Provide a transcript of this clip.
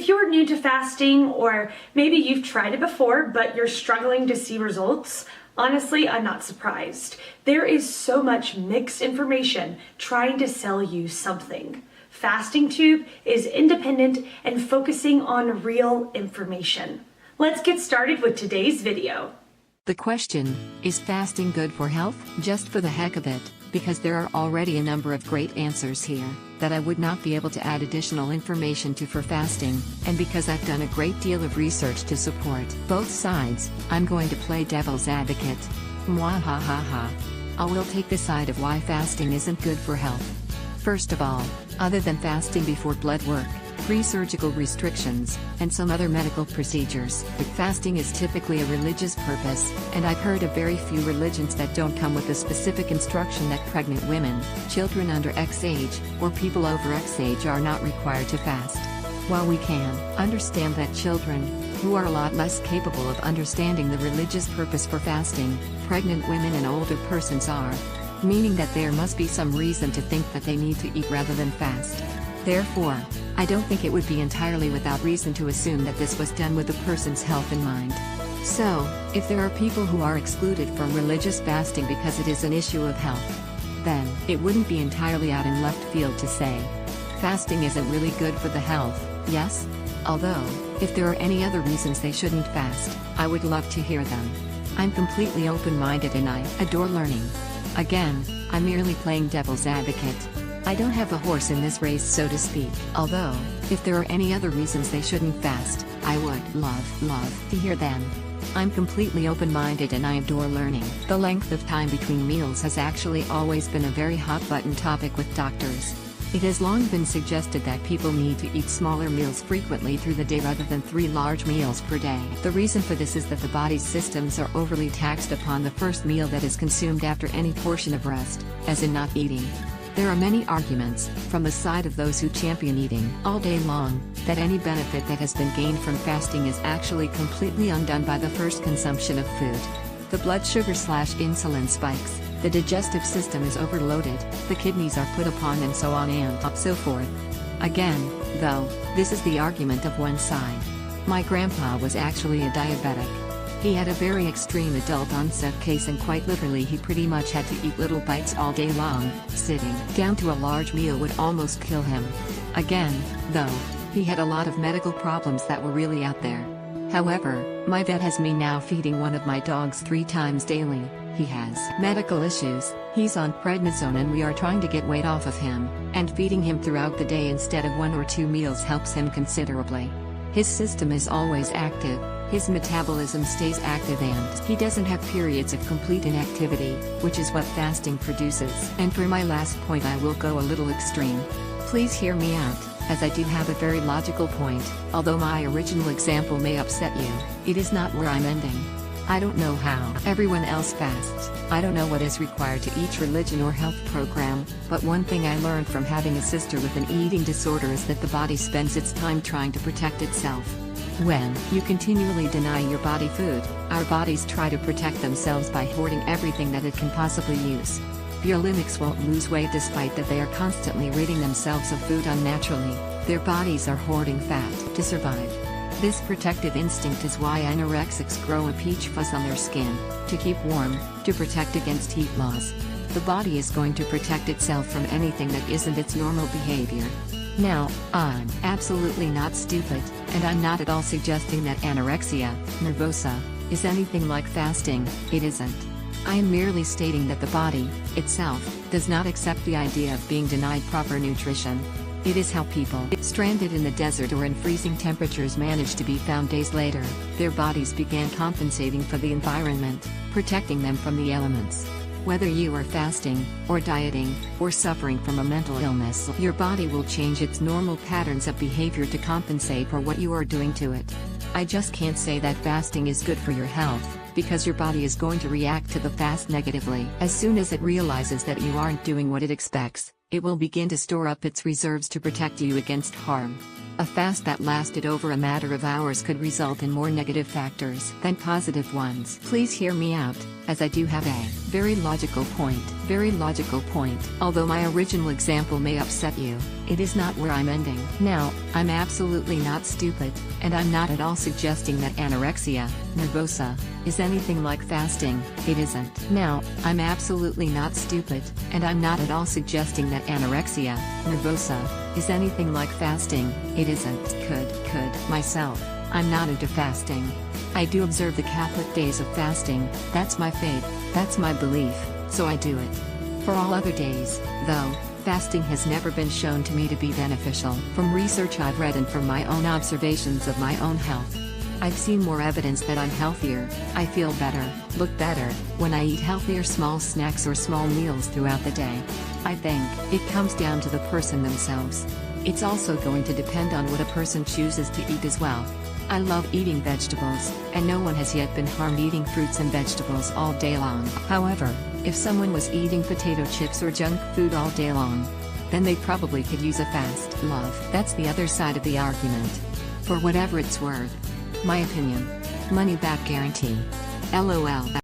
If you're new to fasting, or maybe you've tried it before but you're struggling to see results, honestly, I'm not surprised. There is so much mixed information trying to sell you something. Fasting Tube is independent and focusing on real information. Let's get started with today's video. The question, is fasting good for health? Just for the heck of it, because there are already a number of great answers here that I would not be able to add additional information to for fasting, and because I've done a great deal of research to support both sides, I'm going to play devil's advocate. Mwahahaha. I will take the side of why fasting isn't good for health. First of all, other than fasting before blood work, pre-surgical restrictions, and some other medical procedures, fasting is typically a religious purpose, and I've heard of very few religions that don't come with a specific instruction that pregnant women, children under X age, or people over X age are not required to fast. While we can understand that children, who are a lot less capable of understanding the religious purpose for fasting, pregnant women and older persons are, meaning that there must be some reason to think that they need to eat rather than fast. Therefore, I don't think it would be entirely without reason to assume that this was done with the person's health in mind. So, if there are people who are excluded from religious fasting because it is an issue of health, then it wouldn't be entirely out in left field to say fasting isn't really good for the health, yes? Although, if there are any other reasons they shouldn't fast, I would love to hear them. I'm completely open-minded and I adore learning. Again, I'm merely playing devil's advocate. I don't have a horse in this race, so to speak. Although, if there are any other reasons they shouldn't fast, I would love to hear them. I'm completely open-minded and I adore learning. The length of time between meals has actually always been a very hot-button topic with doctors. It has long been suggested that people need to eat smaller meals frequently through the day rather than 3 large meals per day. The reason for this is that the body's systems are overly taxed upon the first meal that is consumed after any portion of rest, as in not eating. There are many arguments, from the side of those who champion eating all day long, that any benefit that has been gained from fasting is actually completely undone by the first consumption of food. The blood sugar/insulin spikes, the digestive system is overloaded, the kidneys are put upon and so on and so forth. Again, though, this is the argument of one side. My grandpa was actually a diabetic. He had a very extreme adult onset case and quite literally he pretty much had to eat little bites all day long. Sitting down to a large meal would almost kill him. Again, though, he had a lot of medical problems that were really out there. However, my vet has me now feeding one of my dogs 3 times daily. He has medical issues, he's on prednisone and we are trying to get weight off of him, and feeding him throughout the day instead of 1 or 2 meals helps him considerably. His system is always active, his metabolism stays active and he doesn't have periods of complete inactivity, which is what fasting produces. And for my last point I will go a little extreme. Please hear me out, as I do have a very logical point, although my original example may upset you, it is not where I'm ending. I don't know how everyone else fasts, I don't know what is required to each religion or health program, but one thing I learned from having a sister with an eating disorder is that the body spends its time trying to protect itself. When you continually deny your body food, our bodies try to protect themselves by hoarding everything that it can possibly use. Your limbics won't lose weight despite that they are constantly ridding themselves of food unnaturally, their bodies are hoarding fat to survive. This protective instinct is why anorexics grow a peach fuzz on their skin, to keep warm, to protect against heat loss. The body is going to protect itself from anything that isn't its normal behavior. Now, I'm absolutely not stupid, and I'm not at all suggesting that anorexia nervosa is anything like fasting, it isn't. I am merely stating that the body, itself, does not accept the idea of being denied proper nutrition. It is how people stranded in the desert or in freezing temperatures manage to be found days later. Their bodies began compensating for the environment, protecting them from the elements. Whether you are fasting, or dieting, or suffering from a mental illness, your body will change its normal patterns of behavior to compensate for what you are doing to it. I just can't say that fasting is good for your health, because your body is going to react to the fast negatively. As soon as it realizes that you aren't doing what it expects, it will begin to store up its reserves to protect you against harm. A fast that lasted over a matter of hours could result in more negative factors than positive ones. Please hear me out, as I do have a very logical point. Very logical point. Although my original example may upset you, it is not where I'm ending. Now, I'm absolutely not stupid, and I'm not at all suggesting that anorexia nervosa is anything like fasting. It isn't. Now, I'm absolutely not stupid, and I'm not at all suggesting that anorexia nervosa is anything like fasting. It isn't. Could myself. I'm not into fasting. I do observe the Catholic days of fasting. That's my faith, that's my belief, so I do it. For all other days, though, fasting has never been shown to me to be beneficial. From research I've read and from my own observations of my own health, I've seen more evidence that I'm healthier, I feel better, look better, when I eat healthier small snacks or small meals throughout the day. I think it comes down to the person themselves. It's also going to depend on what a person chooses to eat as well. I love eating vegetables, and no one has yet been harmed eating fruits and vegetables all day long. However, if someone was eating potato chips or junk food all day long, then they probably could use a fast. Love. That's the other side of the argument. For whatever it's worth. My opinion. Money back guarantee. LOL.